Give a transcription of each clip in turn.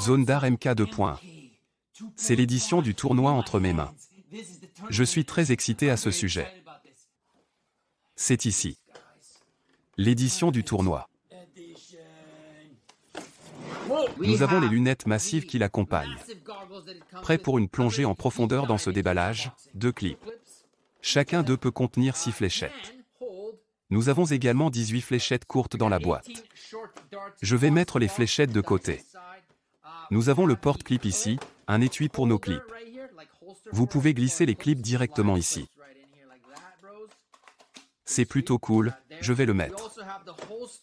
Zone d'art MK2. C'est l'édition du tournoi entre mes mains. Je suis très excité à ce sujet. C'est ici. L'édition du tournoi. Nous avons les lunettes massives qui l'accompagnent. Prêt pour une plongée en profondeur dans ce déballage, 2 clips. Chacun d'eux peut contenir 6 fléchettes. Nous avons également 18 fléchettes courtes dans la boîte. Je vais mettre les fléchettes de côté. Nous avons le porte-clip ici, un étui pour nos clips. Vous pouvez glisser les clips directement ici. C'est plutôt cool, je vais le mettre.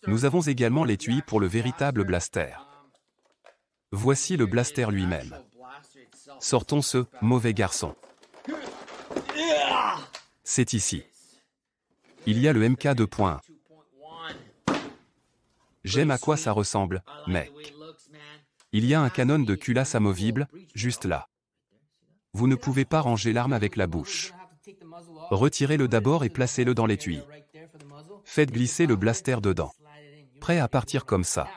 Nous avons également l'étui pour le véritable blaster. Voici le blaster lui-même. Sortons ce « mauvais garçon ». C'est ici. Il y a le MK2. J'aime à quoi ça ressemble, mec. Il y a un canon de culasse amovible, juste là. Vous ne pouvez pas ranger l'arme avec la bouche. Retirez-le d'abord et placez-le dans l'étui. Faites glisser le blaster dedans. Prêt à partir comme ça.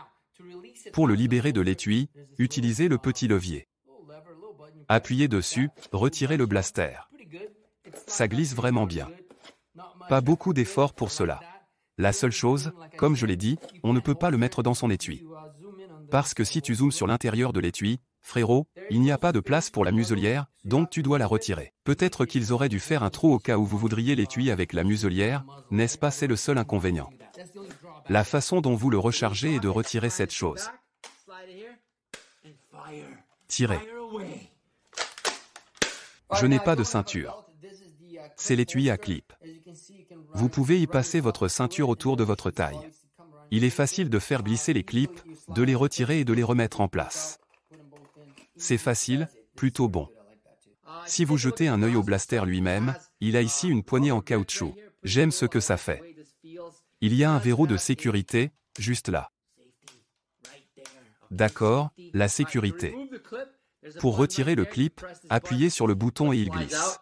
Pour le libérer de l'étui, utilisez le petit levier. Appuyez dessus, retirez le blaster. Ça glisse vraiment bien. Pas beaucoup d'efforts pour cela. La seule chose, comme je l'ai dit, on ne peut pas le mettre dans son étui. Parce que si tu zoomes sur l'intérieur de l'étui, frérot, il n'y a pas de place pour la muselière, donc tu dois la retirer. Peut-être qu'ils auraient dû faire un trou au cas où vous voudriez l'étui avec la muselière, n'est-ce pas? C'est le seul inconvénient. La façon dont vous le rechargez est de retirer cette chose. Tirez. Je n'ai pas de ceinture. C'est l'étui à clip. Vous pouvez y passer votre ceinture autour de votre taille. Il est facile de faire glisser les clips, de les retirer et de les remettre en place. C'est facile, plutôt bon. Si vous jetez un œil au blaster lui-même, il a ici une poignée en caoutchouc. J'aime ce que ça fait. Il y a un verrou de sécurité, juste là. D'accord, la sécurité. Pour retirer le clip, appuyez sur le bouton et il glisse.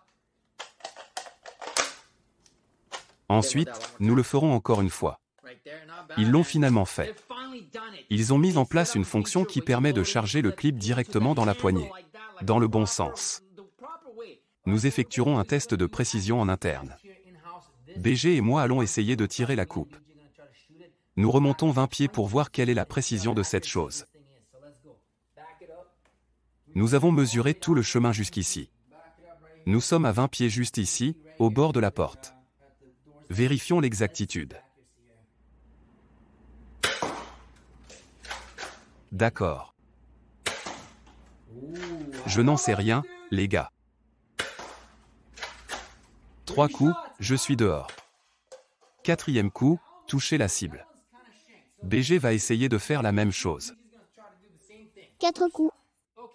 Ensuite, nous le ferons encore une fois. Ils l'ont finalement fait. Ils ont mis en place une fonction qui permet de charger le clip directement dans la poignée. Dans le bon sens. Nous effectuerons un test de précision en interne. BG et moi allons essayer de tirer la coupe. Nous remontons 20 pieds pour voir quelle est la précision de cette chose. Nous avons mesuré tout le chemin jusqu'ici. Nous sommes à 20 pieds juste ici, au bord de la porte. Vérifions l'exactitude. D'accord. Je n'en sais rien, les gars. 3 coups, je suis dehors. 4e coup, touchez la cible. BG va essayer de faire la même chose. 4 coups.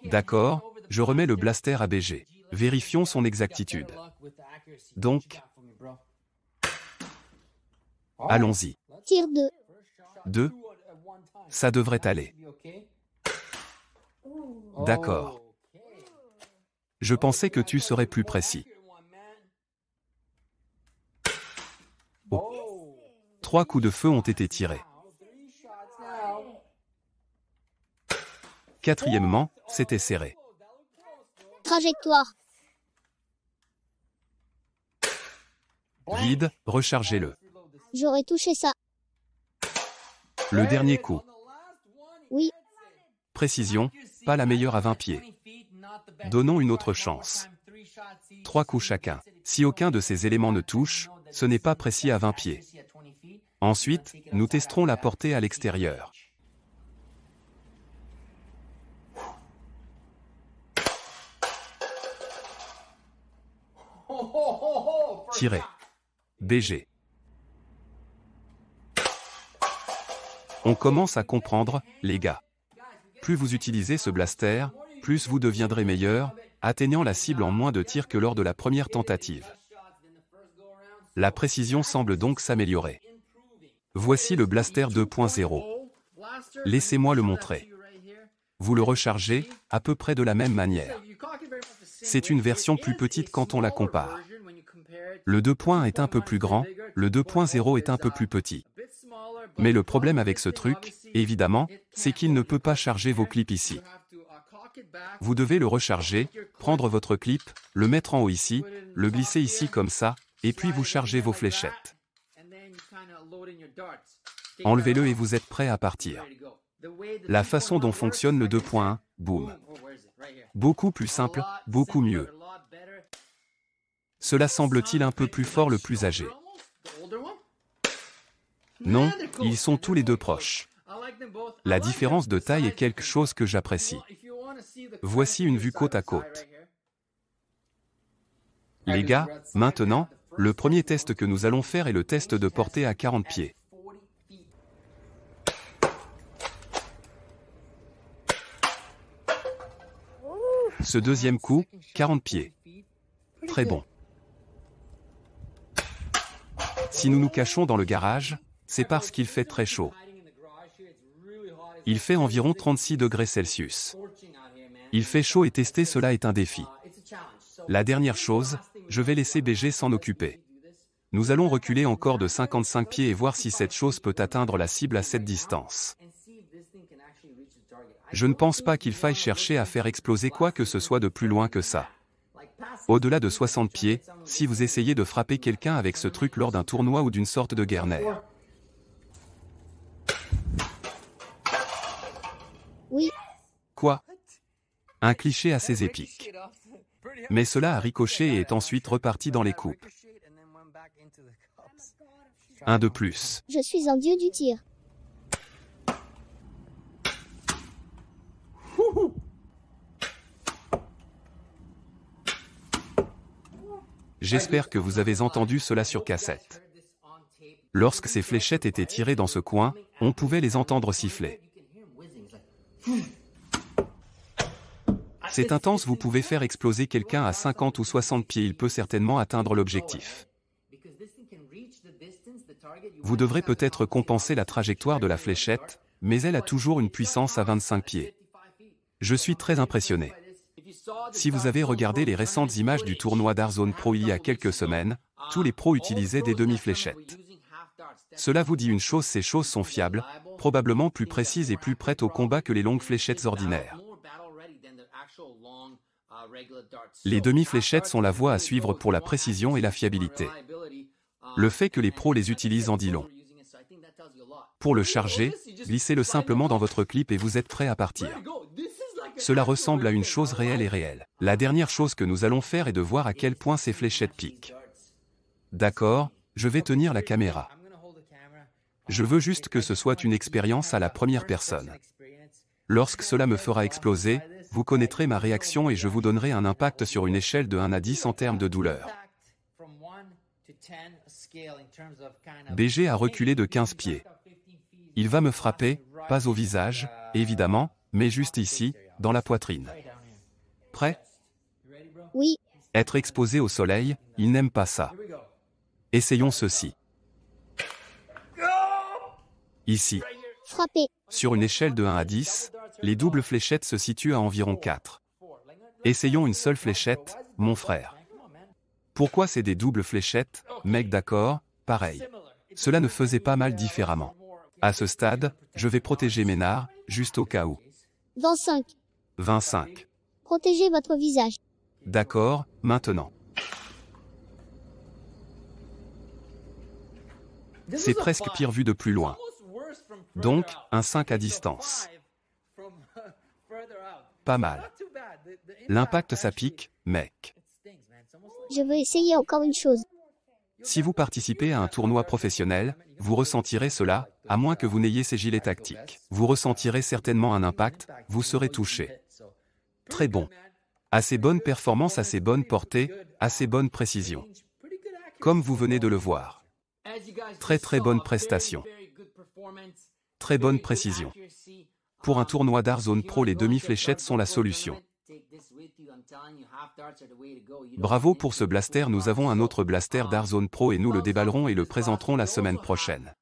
D'accord, je remets le blaster à BG. Vérifions son exactitude. Donc, allons-y. Tire 2. 2. Ça devrait aller. D'accord. Je pensais que tu serais plus précis. Oh. 3 coups de feu ont été tirés. 4e, c'était serré. Trajectoire. Vide, rechargez-le. J'aurais touché ça. Le dernier coup. Oui. Précision, pas la meilleure à 20 pieds. Donnons une autre chance. 3 coups chacun. Si aucun de ces éléments ne touche, ce n'est pas précis à 20 pieds. Ensuite, nous testerons la portée à l'extérieur. Tirez. BG. On commence à comprendre, les gars. Plus vous utilisez ce blaster, plus vous deviendrez meilleur, atteignant la cible en moins de tirs que lors de la première tentative. La précision semble donc s'améliorer. Voici le blaster 2.0. Laissez-moi le montrer. Vous le rechargez, à peu près de la même manière. C'est une version plus petite quand on la compare. Le 2.1 est un peu plus grand, le 2.0 est un peu plus petit. Mais le problème avec ce truc, évidemment, c'est qu'il ne peut pas charger vos clips ici. Vous devez le recharger, prendre votre clip, le mettre en haut ici, le glisser ici comme ça, et puis vous chargez vos fléchettes. Enlevez-le et vous êtes prêt à partir. La façon dont fonctionne le 2.1, boum. Beaucoup plus simple, beaucoup mieux. Cela semble-t-il un peu plus fort le plus âgé? Non, ils sont tous les deux proches. La différence de taille est quelque chose que j'apprécie. Voici une vue côte à côte. Les gars, maintenant, le premier test que nous allons faire est le test de portée à 40 pieds. Ce deuxième coup, 40 pieds. Très bon. Si nous nous cachons dans le garage, c'est parce qu'il fait très chaud. Il fait environ 36 degrés Celsius. Il fait chaud et tester cela est un défi. La dernière chose, je vais laisser BG s'en occuper. Nous allons reculer encore de 55 pieds et voir si cette chose peut atteindre la cible à cette distance. Je ne pense pas qu'il faille chercher à faire exploser quoi que ce soit de plus loin que ça. Au-delà de 60 pieds, si vous essayez de frapper quelqu'un avec ce truc lors d'un tournoi ou d'une sorte de guerre-nerf. Oui. Quoi? Un cliché assez épique. Mais cela a ricoché et est ensuite reparti dans les coupes. Un de plus. Je suis un dieu du tir. J'espère que vous avez entendu cela sur cassette. Lorsque ces fléchettes étaient tirées dans ce coin, on pouvait les entendre siffler. C'est intense, vous pouvez faire exploser quelqu'un à 50 ou 60 pieds, il peut certainement atteindre l'objectif. Vous devrez peut-être compenser la trajectoire de la fléchette, mais elle a toujours une puissance à 25 pieds. Je suis très impressionné. Si vous avez regardé les récentes images du tournoi Darzone Pro il y a quelques semaines, tous les pros utilisaient des demi-fléchettes. Cela vous dit une chose, ces choses sont fiables, probablement plus précises et plus prêtes au combat que les longues fléchettes ordinaires. Les demi-fléchettes sont la voie à suivre pour la précision et la fiabilité. Le fait que les pros les utilisent en dit long. Pour le charger, glissez-le simplement dans votre clip et vous êtes prêt à partir. Cela ressemble à une chose réelle et réelle. La dernière chose que nous allons faire est de voir à quel point ces fléchettes piquent. D'accord, je vais tenir la caméra. Je veux juste que ce soit une expérience à la première personne. Lorsque cela me fera exploser, vous connaîtrez ma réaction et je vous donnerai un impact sur une échelle de 1 à 10 en termes de douleur. BG a reculé de 15 pieds. Il va me frapper, pas au visage, évidemment, mais juste ici, dans la poitrine. Prêt? Oui. Être exposé au soleil, il n'aime pas ça. Essayons ceci. Ici. Frapper. Sur une échelle de 1 à 10, les doubles fléchettes se situent à environ 4. Essayons une seule fléchette, mon frère. Pourquoi c'est des doubles fléchettes, mec? D'accord, pareil. Cela ne faisait pas mal différemment. À ce stade, je vais protéger mes nards, juste au cas où. 25. 25. Protégez votre visage. D'accord, maintenant. C'est presque pire vu de plus loin. Donc, un 5 à distance. Pas mal. L'impact ça pique, mec. Je veux essayer encore une chose. Si vous participez à un tournoi professionnel, vous ressentirez cela, à moins que vous n'ayez ces gilets tactiques. Vous ressentirez certainement un impact, vous serez touché. Très bon. Assez bonne performance, assez bonne portée, assez bonne précision. Comme vous venez de le voir. Très très bonne prestation. Très bonne précision. Pour un tournoi Darzone Pro, les demi-fléchettes sont la solution. Bravo pour ce blaster, nous avons un autre blaster Darzone Pro et nous le déballerons et le présenterons la semaine prochaine.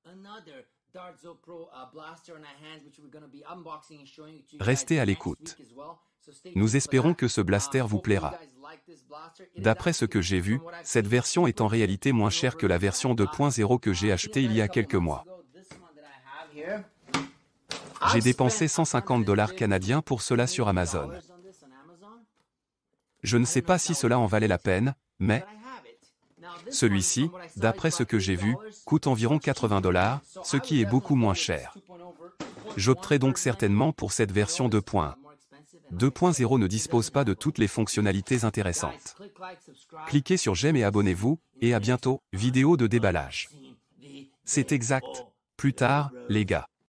Restez à l'écoute. Nous espérons que ce blaster vous plaira. D'après ce que j'ai vu, cette version est en réalité moins chère que la version 2.0 que j'ai achetée il y a quelques mois. J'ai dépensé 150 $ canadiens pour cela sur Amazon. Je ne sais pas si cela en valait la peine, mais celui-ci, d'après ce que j'ai vu, coûte environ 80 $, ce qui est beaucoup moins cher. J'opterai donc certainement pour cette version 2.1. 2.0 ne dispose pas de toutes les fonctionnalités intéressantes. Cliquez sur j'aime et abonnez-vous, et à bientôt, vidéo de déballage. C'est exact. Plus tard, les gars.